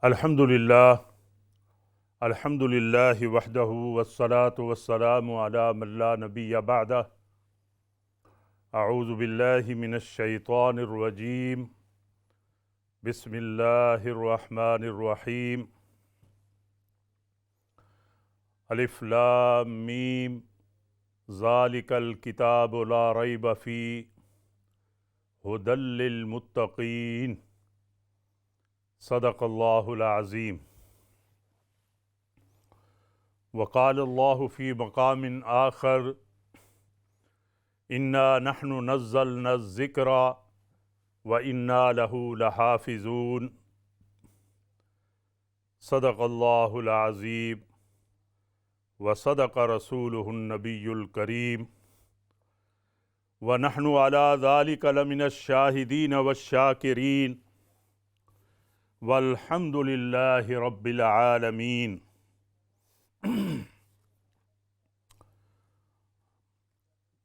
الحمدللہ وحدہ والصلاة والسلام علی من لا نبی بعدہ۔ اعوذ باللہ من الشیطان الرجیم، بسم اللہ الرحمن الرحیم۔ الف لام میم ذالک الکتاب لا ریب فیہ ھدی للمتقین۔ صدق اللہ العظیم۔ وقال اللہ فی مقام آخر انا نحن نزلنا الذکر وانا لہ لحافظون۔ صدق اللہ العظیم وصدق رسولہ النبی الکریم، ونحن علی ذلک لمن الشاہدین والشاکرین، والحمد للہ رب العالمین۔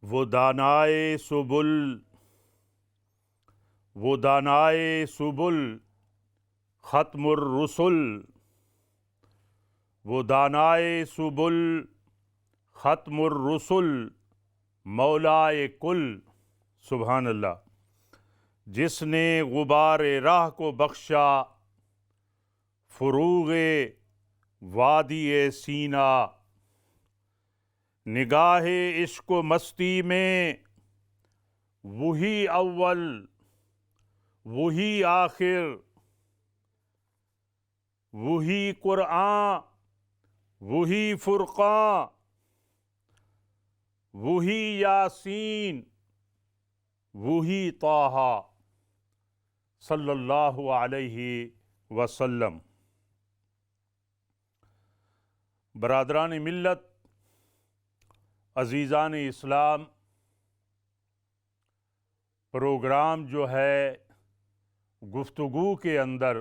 وہ دانائے سبل ختم الرسل، وہ دانائے سبل ختم الرسل مولائے کل۔ سبحان اللہ۔ جس نے غبار راہ کو بخشا فروغ وادی سینا، نگاہ عشق و مستی میں وہی اول وہی آخر، وہی قرآن وہی فرقان وہی یاسین وہی طٰہٰ صلی اللہ علیہ وسلم۔ برادران ملت، عزیزان اسلام، پروگرام جو ہے گفتگو کے اندر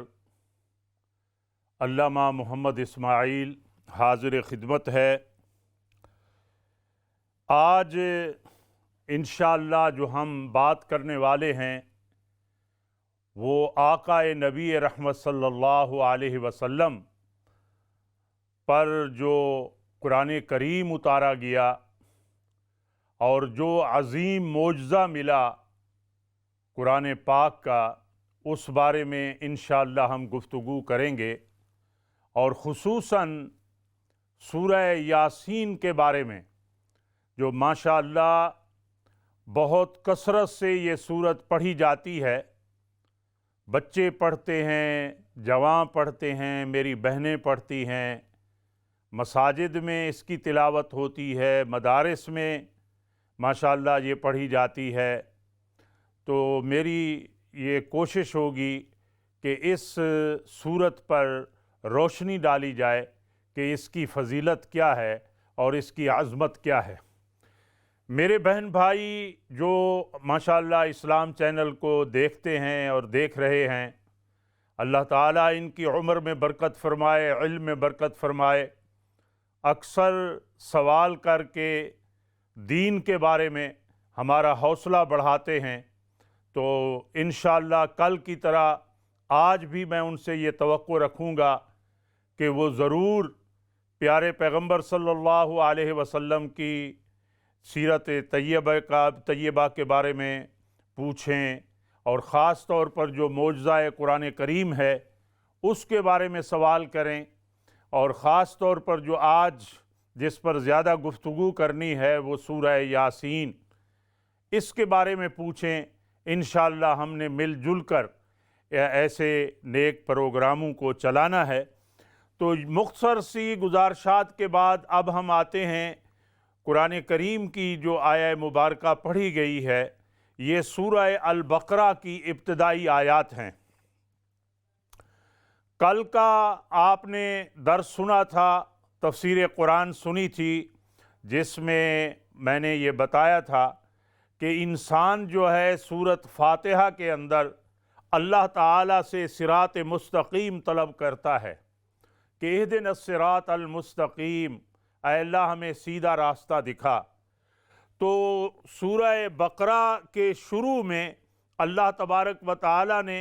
علامہ محمد اسماعیل حاضر خدمت ہے۔ آج انشاءاللہ جو ہم بات کرنے والے ہیں وہ آقا نبی رحمت صلی اللہ علیہ وسلم پر جو قرآن کریم اتارا گیا اور جو عظیم معجزہ ملا قرآن پاک کا، اس بارے میں انشاءاللہ ہم گفتگو کریں گے، اور خصوصاً سورہ یاسین کے بارے میں، جو ماشاءاللہ بہت کثرت سے یہ سورت پڑھی جاتی ہے۔ بچے پڑھتے ہیں، جوان پڑھتے ہیں، میری بہنیں پڑھتی ہیں، مساجد میں اس کی تلاوت ہوتی ہے، مدارس میں ماشاءاللہ یہ پڑھی جاتی ہے۔ تو میری یہ کوشش ہوگی کہ اس سورت پر روشنی ڈالی جائے کہ اس کی فضیلت کیا ہے اور اس کی عظمت کیا ہے۔ میرے بہن بھائی جو ماشاءاللہ اسلام چینل کو دیکھتے ہیں اور دیکھ رہے ہیں، اللہ تعالیٰ ان کی عمر میں برکت فرمائے، علم میں برکت فرمائے۔ اکثر سوال کر کے دین کے بارے میں ہمارا حوصلہ بڑھاتے ہیں، تو انشاءاللہ کل کی طرح آج بھی میں ان سے یہ توقع رکھوں گا کہ وہ ضرور پیارے پیغمبر صلی اللہ علیہ وسلم کی سیرت طیبہ کے بارے میں پوچھیں، اور خاص طور پر جو معجزہ قرآن کریم ہے اس کے بارے میں سوال کریں، اور خاص طور پر جو آج جس پر زیادہ گفتگو کرنی ہے وہ سورہ یاسین، اس کے بارے میں پوچھیں۔ انشاءاللہ ہم نے مل جل کر ایسے نیک پروگراموں کو چلانا ہے۔ تو مختصر سی گزارشات کے بعد اب ہم آتے ہیں قرآن کریم کی جو آیہ مبارکہ پڑھی گئی ہے، یہ سورہ البقرہ کی ابتدائی آیات ہیں۔ کل کا آپ نے درس سنا تھا، تفسیر قرآن سنی تھی، جس میں نے یہ بتایا تھا کہ انسان جو ہے سورۃ فاتحہ کے اندر اللہ تعالیٰ سے صراط مستقیم طلب کرتا ہے کہ اہدنا الصراط المستقیم، اے اللہ ہمیں سیدھا راستہ دکھا۔ تو سورہ بقرہ کے شروع میں اللہ تبارک و تعالیٰ نے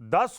10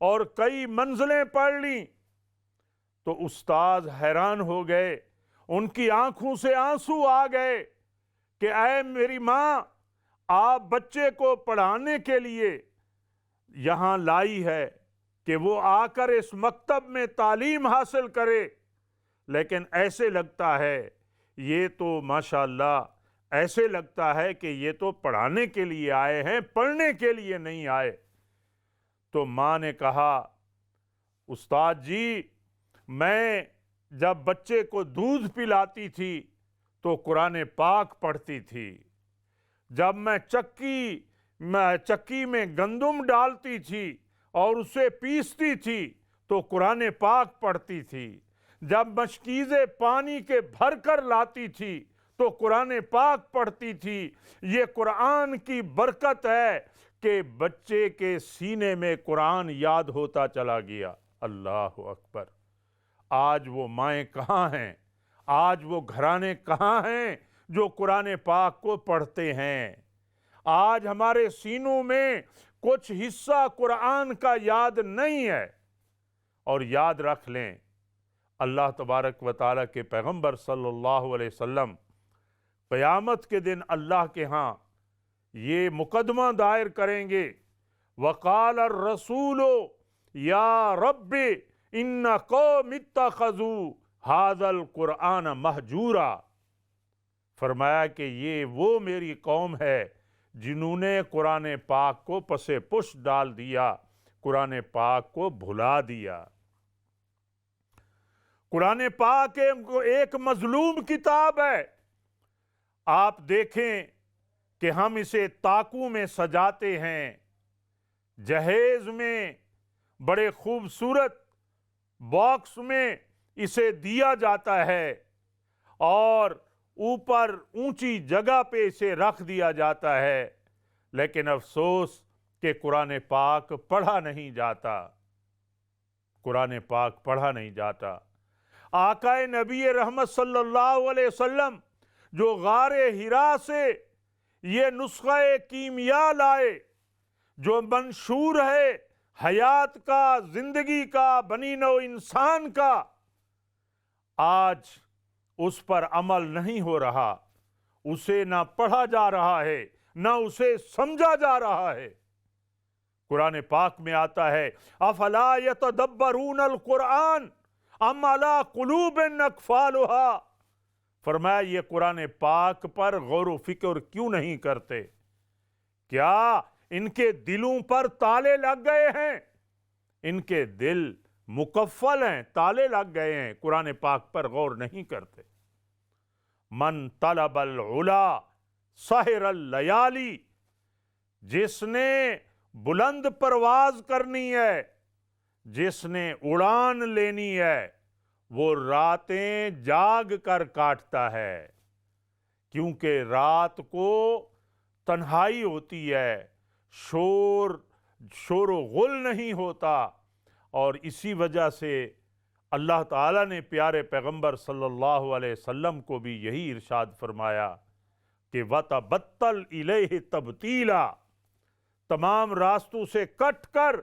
اور کئی منزلیں پڑھ لیں تو استاد حیران ہو گئے، ان کی آنکھوں سے آنسو آ گئے کہ اے میری ماں، آپ بچے کو پڑھانے کے لیے یہاں لائی ہے کہ وہ آ کر اس مکتب میں تعلیم حاصل کرے، لیکن ایسے لگتا ہے یہ تو ماشاءاللہ ایسے لگتا ہے کہ یہ تو پڑھانے کے لیے آئے ہیں، پڑھنے کے لیے نہیں آئے۔ تو ماں نے کہا استاد جی، میں جب بچے کو دودھ پلاتی تھی تو قرآن پاک پڑھتی تھی، جب میں چکی میں گندم ڈالتی تھی اور اسے پیستی تھی تو قرآن پاک پڑھتی تھی، جب مشکیزیں پانی کے بھر کر لاتی تھی تو قرآن پاک پڑھتی تھی۔ یہ قرآن کی برکت ہے کہ بچے کے سینے میں قرآن یاد ہوتا چلا گیا۔ اللہ اکبر! آج وہ مائیں کہاں ہیں؟ آج وہ گھرانے کہاں ہیں جو قرآن پاک کو پڑھتے ہیں؟ آج ہمارے سینوں میں کچھ حصہ قرآن کا یاد نہیں ہے۔ اور یاد رکھ لیں، اللہ تبارک و تعالیٰ کے پیغمبر صلی اللہ علیہ وسلم قیامت کے دن اللہ کے ہاں یہ مقدمہ دائر کریں گے، وَقَالَ الرَّسُولُ يَا رَبِّ إِنَّ قَوْمِ اتَّخَذُوا هَذَا الْقُرْآنَ مَهْجُورًا۔ فرمایا کہ یہ وہ میری قوم ہے جنہوں نے قرآن پاک کو پس پش ڈال دیا، قرآن پاک کو بھلا دیا۔ قرآن پاک ایک مظلوم کتاب ہے۔ آپ دیکھیں کہ ہم اسے تاکوں میں سجاتے ہیں، جہیز میں بڑے خوبصورت باکس میں اسے دیا جاتا ہے اور اوپر اونچی جگہ پہ اسے رکھ دیا جاتا ہے، لیکن افسوس کہ قرآن پاک پڑھا نہیں جاتا۔ قرآن پاک پڑھا نہیں جاتا۔ آقا نبی رحمت صلی اللہ علیہ وسلم جو غار حرا سے یہ نسخہ کیمیا لائے، جو منشور ہے حیات کا، زندگی کا، بنی نوع انسان کا، آج اس پر عمل نہیں ہو رہا، اسے نہ پڑھا جا رہا ہے نہ اسے سمجھا جا رہا ہے۔ قرآن پاک میں آتا ہے افلا یتدبرون القرآن ام علی قلوب اقفالها، فرمایا یہ قرآن پاک پر غور و فکر کیوں نہیں کرتے؟ کیا ان کے دلوں پر تالے لگ گئے ہیں؟ ان کے دل مقفل ہیں، تالے لگ گئے ہیں، قرآن پاک پر غور نہیں کرتے۔ من طلب العلا سحر اللیالی، جس نے بلند پرواز کرنی ہے، جس نے اڑان لینی ہے، وہ راتیں جاگ کر کاٹتا ہے، کیونکہ رات کو تنہائی ہوتی ہے، شور و غل نہیں ہوتا، اور اسی وجہ سے اللہ تعالیٰ نے پیارے پیغمبر صلی اللہ علیہ وسلم کو بھی یہی ارشاد فرمایا کہ وَتَبَتَّلْ إِلَيْهِ تَبْتِيلًا، تمام راستوں سے کٹ کر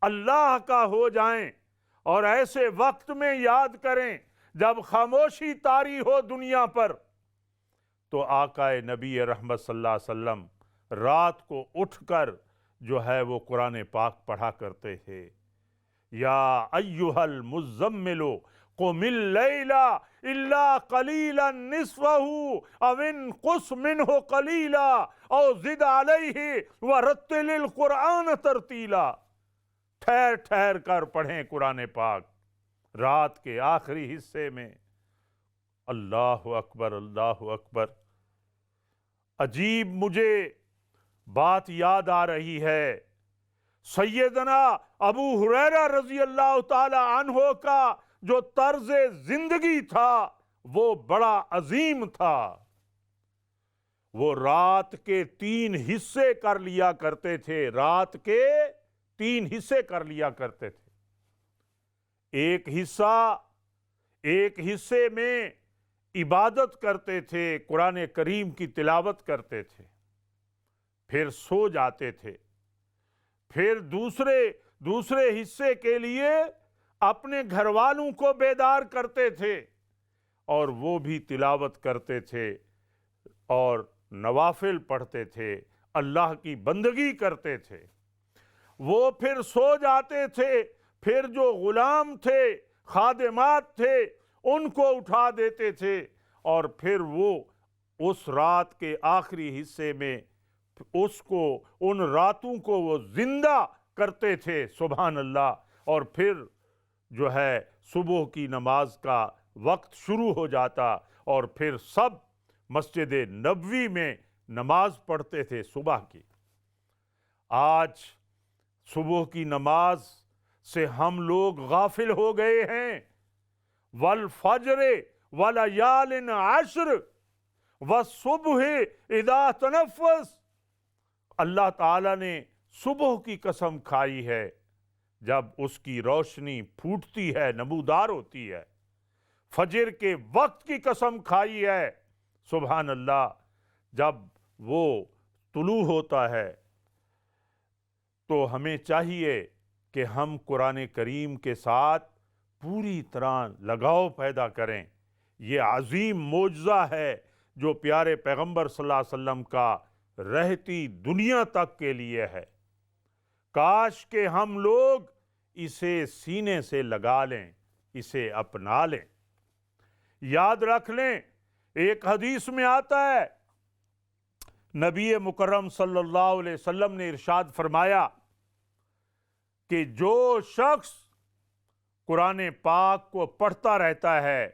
اللہ کا ہو جائیں، اور ایسے وقت میں یاد کریں جب خاموشی طاری ہو دنیا پر، تو آقا نبی رحمت صلی اللہ علیہ وسلم رات کو اٹھ کر جو ہے وہ قرآن پاک پڑھا کرتے تھے۔ یا ایہا المزمل قم اللیل الا قلیلا نصفہ او انقص منہ قلیلا او زد علیہ ورتل القرآن ترتیلا، ٹھہر ٹھہر کر پڑھیں قرآن پاک رات کے آخری حصے میں۔ اللہ اکبر، اللہ اکبر! عجیب مجھے بات یاد آ رہی ہے، سیدنا ابو ہریرہ رضی اللہ تعالی عنہ کا جو طرز زندگی تھا وہ بڑا عظیم تھا۔ وہ رات کے 3 حصے کر لیا کرتے تھے، رات کے 3 حصے کر لیا کرتے تھے۔ ایک حصے میں عبادت کرتے تھے، قرآن کریم کی تلاوت کرتے تھے، پھر سو جاتے تھے۔ پھر دوسرے حصے کے لیے اپنے گھر والوں کو بیدار کرتے تھے اور وہ بھی تلاوت کرتے تھے اور نوافل پڑھتے تھے، اللہ کی بندگی کرتے تھے۔ وہ پھر سو جاتے تھے، پھر جو غلام تھے، خادمات تھے، ان کو اٹھا دیتے تھے اور پھر وہ اس رات کے آخری حصے میں ان راتوں کو وہ زندہ کرتے تھے، سبحان اللہ۔ اور پھر جو ہے صبح کی نماز کا وقت شروع ہو جاتا اور پھر سب مسجد نبوی میں نماز پڑھتے تھے صبح کی۔ آج صبح کی نماز سے ہم لوگ غافل ہو گئے ہیں۔ والفجر ولیال عشر والصبح اذا تنفس، اللہ تعالیٰ نے صبح کی قسم کھائی ہے جب اس کی روشنی پھوٹتی ہے، نمودار ہوتی ہے۔ فجر کے وقت کی قسم کھائی ہے، سبحان اللہ، جب وہ طلوع ہوتا ہے۔ تو ہمیں چاہیے کہ ہم قرآن کریم کے ساتھ پوری طرح لگاؤ پیدا کریں۔ یہ عظیم معجزہ ہے جو پیارے پیغمبر صلی اللہ علیہ وسلم کا رہتی دنیا تک کے لیے ہے۔ کاش کہ ہم لوگ اسے سینے سے لگا لیں، اسے اپنا لیں۔ یاد رکھ لیں، ایک حدیث میں آتا ہے، نبی مکرم صلی اللہ علیہ وسلم نے ارشاد فرمایا کہ جو شخص قرآن پاک کو پڑھتا رہتا ہے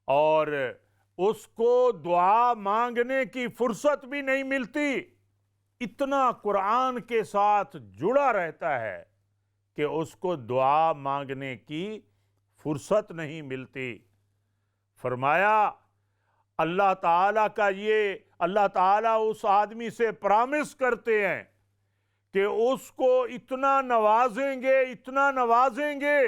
اور اس کو دعا مانگنے کی فرصت بھی نہیں ملتی، اتنا قرآن کے ساتھ جڑا رہتا ہے کہ اس کو دعا مانگنے کی فرصت نہیں ملتی۔ فرمایا اللہ تعالیٰ اس آدمی سے پرامس کرتے ہیں کہ اس کو اتنا نوازیں گے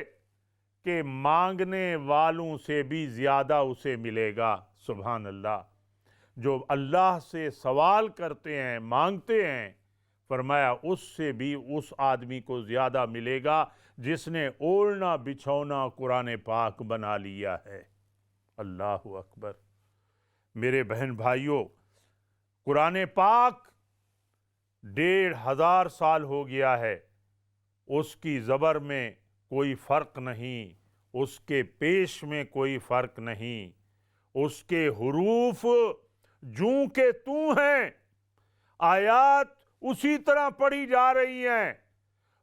کہ مانگنے والوں سے بھی زیادہ اسے ملے گا، سبحان اللہ۔ جو اللہ سے سوال کرتے ہیں، مانگتے ہیں، فرمایا اس سے بھی اس آدمی کو زیادہ ملے گا جس نے اوڑھنا بچھونا قرآن پاک بنا لیا ہے۔ اللہ اکبر۔ میرے بہن بھائیوں، قرآن پاک 1500 سال ہو گیا ہے، اس کی زبر میں کوئی فرق نہیں، اس کے پیش میں کوئی فرق نہیں، اس کے حروف جوں کے توں ہیں، آیات اسی طرح پڑھی جا رہی ہیں،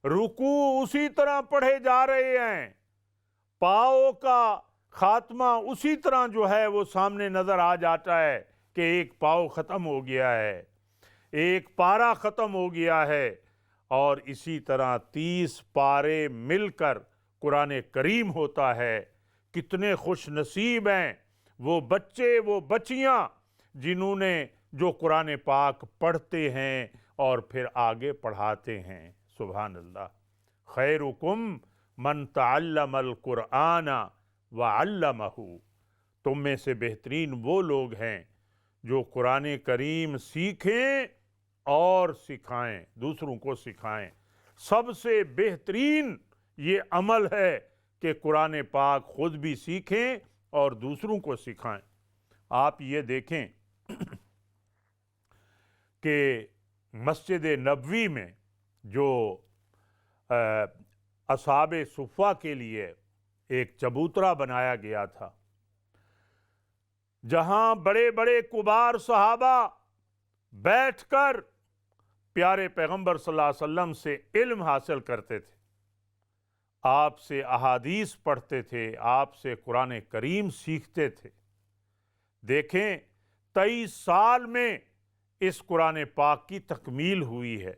رکوع اسی طرح پڑھے جا رہے ہیں، پاؤں کا خاتمہ اسی طرح جو ہے وہ سامنے نظر آ جاتا ہے کہ ایک پاؤ ختم ہو گیا ہے، ایک پارہ ختم ہو گیا ہے، اور اسی طرح 30 پارے مل کر قرآن کریم ہوتا ہے۔ کتنے خوش نصیب ہیں وہ بچے، وہ بچیاں جنہوں نے جو قرآن پاک پڑھتے ہیں اور پھر آگے پڑھاتے ہیں، سبحان اللہ۔ خیرکم من تعلم القرآن وعلمہ، تم میں سے بہترین وہ لوگ ہیں جو قرآن کریم سیکھیں اور سکھائیں، دوسروں کو سکھائیں۔ سب سے بہترین یہ عمل ہے کہ قرآن پاک خود بھی سیکھیں اور دوسروں کو سکھائیں۔ آپ یہ دیکھیں کہ مسجد نبوی میں جو اصحاب صفہ کے لیے ایک چبوترا بنایا گیا تھا، جہاں بڑے بڑے کبار صحابہ بیٹھ کر پیارے پیغمبر صلی اللہ علیہ وسلم سے علم حاصل کرتے تھے، آپ سے احادیث پڑھتے تھے، آپ سے قرآن کریم سیکھتے تھے۔ دیکھیں 23 سال میں اس قرآن پاک کی تکمیل ہوئی ہے،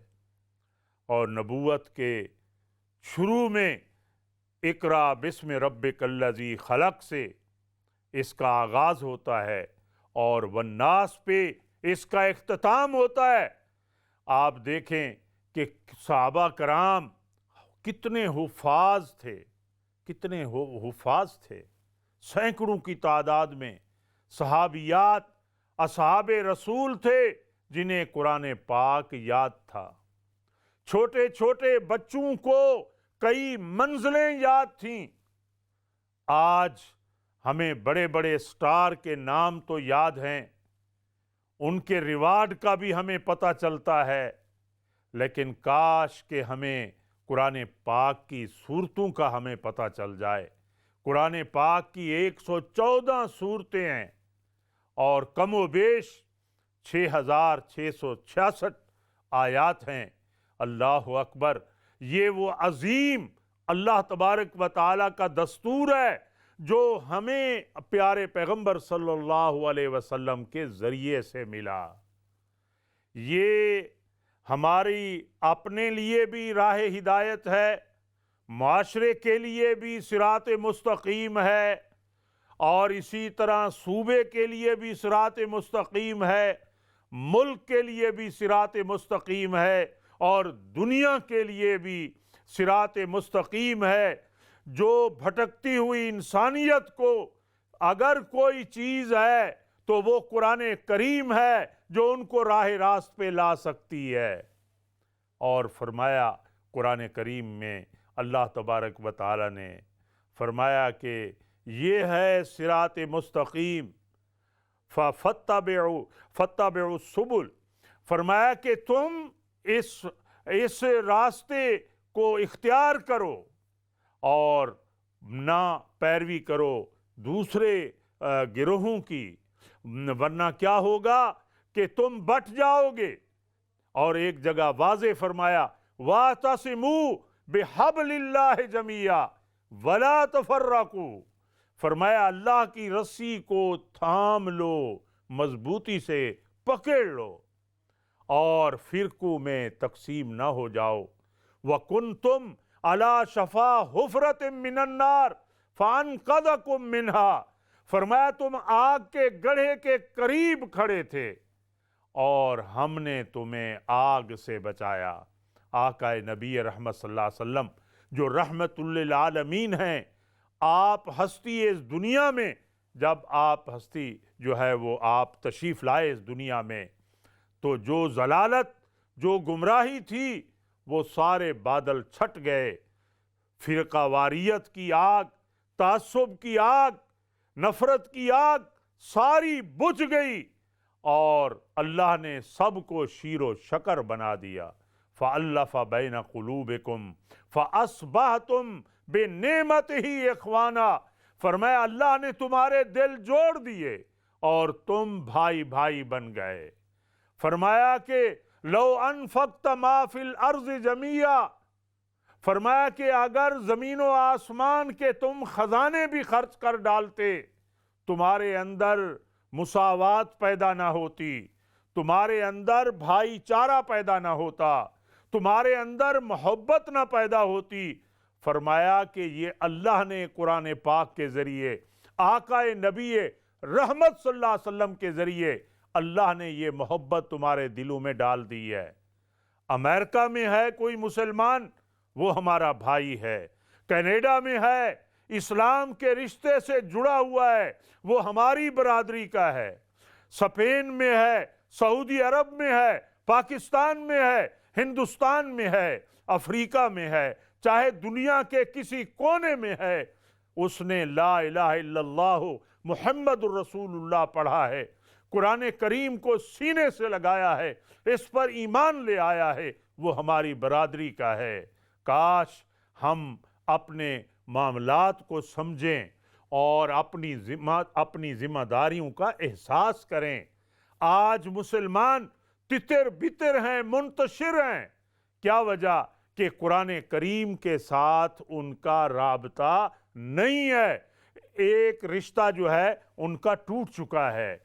اور نبوت کے شروع میں اقرا بسم ربک الذی خلق سے اس کا آغاز ہوتا ہے اور والناس پہ اس کا اختتام ہوتا ہے۔ آپ دیکھیں کہ صحابہ کرام کتنے حفاظ تھے، سینکڑوں کی تعداد میں صحابیات اصحاب رسول تھے جنہیں قرآن پاک یاد تھا۔ چھوٹے چھوٹے بچوں کو کئی منزلیں یاد تھیں، آج ہمیں بڑے بڑے سٹار کے نام تو یاد ہیں، ان کے ریوارڈ کا بھی ہمیں پتہ چلتا ہے، لیکن کاش کہ ہمیں قرآن پاک کی سورتوں کا ہمیں پتہ چل جائے۔ قرآن پاک کی 114 سورتیں ہیں اور کم و بیش 6666 آیات ہیں۔ اللہ اکبر! یہ وہ عظیم اللہ تبارک و تعالیٰ کا دستور ہے جو ہمیں پیارے پیغمبر صلی اللہ علیہ وسلم کے ذریعے سے ملا۔ یہ ہماری اپنے لیے بھی راہ ہدایت ہے، معاشرے کے لیے بھی صراط مستقیم ہے، اور اسی طرح صوبے کے لیے بھی صراط مستقیم ہے، ملک کے لیے بھی صراط مستقیم ہے، اور دنیا کے لیے بھی صراط مستقیم ہے۔ جو بھٹکتی ہوئی انسانیت کو اگر کوئی چیز ہے تو وہ قرآن کریم ہے جو ان کو راہ راست پہ لا سکتی ہے۔ اور فرمایا قرآن کریم میں اللہ تبارک و تعالی نے فرمایا کہ یہ ہے صراط مستقیم، فَاتَّبِعُوا السُّبُلَ، فرمایا کہ تم اس راستے کو اختیار کرو اور نہ پیروی کرو دوسرے گروہوں کی، ورنہ کیا ہوگا کہ تم بٹ جاؤ گے۔ اور ایک جگہ واضح فرمایا وَاعْتَصِمُوا بِحَبْلِ اللَّهِ جَمِيعًا وَلَا تَفَرَّقُوا، فرمایا اللہ کی رسی کو تھام لو، مضبوطی سے پکڑ لو اور فرقوں میں تقسیم نہ ہو جاؤ۔ وَكُنْتُمْ عَلَى شَفَا حُفْرَةٍ مِّنَ النَّارِ فَأَنْقَذَكُم مِّنْهَا، فرمایا تم آگ کے گڑھے کے قریب کھڑے تھے اور ہم نے تمہیں آگ سے بچایا۔ آقا نبی رحمت صلی اللہ علیہ وسلم جو رحمت للعالمین ہیں، آپ ہستی اس دنیا میں، جب آپ ہستی جو ہے وہ آپ تشریف لائے اس دنیا میں، تو جو ضلالت، جو گمراہی تھی، وہ سارے بادل چھٹ گئے۔ فرقہ واریت کی آگ، تعصب کی آگ، نفرت کی آگ ساری بجھ گئی اور اللہ نے سب کو شیر و شکر بنا دیا۔ فَأَلَّفَ بَيْنَ قُلُوبِكُمْ فَأَصْبَحْتُمْ بِنِعْمَتِهِ إِخْوَانًا، فرمایا اللہ نے تمہارے دل جوڑ دیے اور تم بھائی بھائی بن گئے۔ فرمایا کہ لو انفقت ما فی الارض جميعا، فرمایا کہ اگر زمین و آسمان کے تم خزانے بھی خرچ کر ڈالتے، تمہارے اندر مساوات پیدا نہ ہوتی، تمہارے اندر بھائی چارہ پیدا نہ ہوتا، تمہارے اندر محبت نہ پیدا ہوتی۔ فرمایا کہ یہ اللہ نے قرآن پاک کے ذریعے، آقا نبی رحمت صلی اللہ علیہ وسلم کے ذریعے اللہ نے یہ محبت تمہارے دلوں میں ڈال دی ہے۔ امریکہ میں ہے کوئی مسلمان، وہ ہمارا بھائی ہے۔ کینیڈا میں ہے، اسلام کے رشتے سے جڑا ہوا ہے، وہ ہماری برادری کا ہے۔ اسپین میں ہے، سعودی عرب میں ہے، پاکستان میں ہے، ہندوستان میں ہے، افریقہ میں ہے، چاہے دنیا کے کسی کونے میں ہے، اس نے لا الہ الا اللہ محمد الرسول اللہ پڑھا ہے، قرآن کریم کو سینے سے لگایا ہے، اس پر ایمان لے آیا ہے، وہ ہماری برادری کا ہے۔ کاش ہم اپنے معاملات کو سمجھیں اور اپنی ذمہ داریوں کا احساس کریں۔ آج مسلمان تتر بتر ہیں، منتشر ہیں، کیا وجہ؟ کہ قرآن کریم کے ساتھ ان کا رابطہ نہیں ہے، ایک رشتہ جو ہے ان کا ٹوٹ چکا ہے۔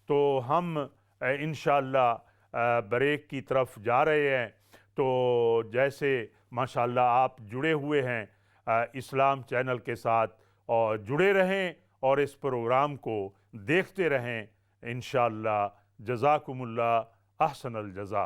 تو ہم انشاءاللہ بریک کی طرف جا رہے ہیں، تو جیسے ماشاءاللہ آپ جڑے ہوئے ہیں اسلام چینل کے ساتھ، اور جڑے رہیں اور اس پروگرام کو دیکھتے رہیں انشاءاللہ۔ جزاکم اللہ احسن الجزا۔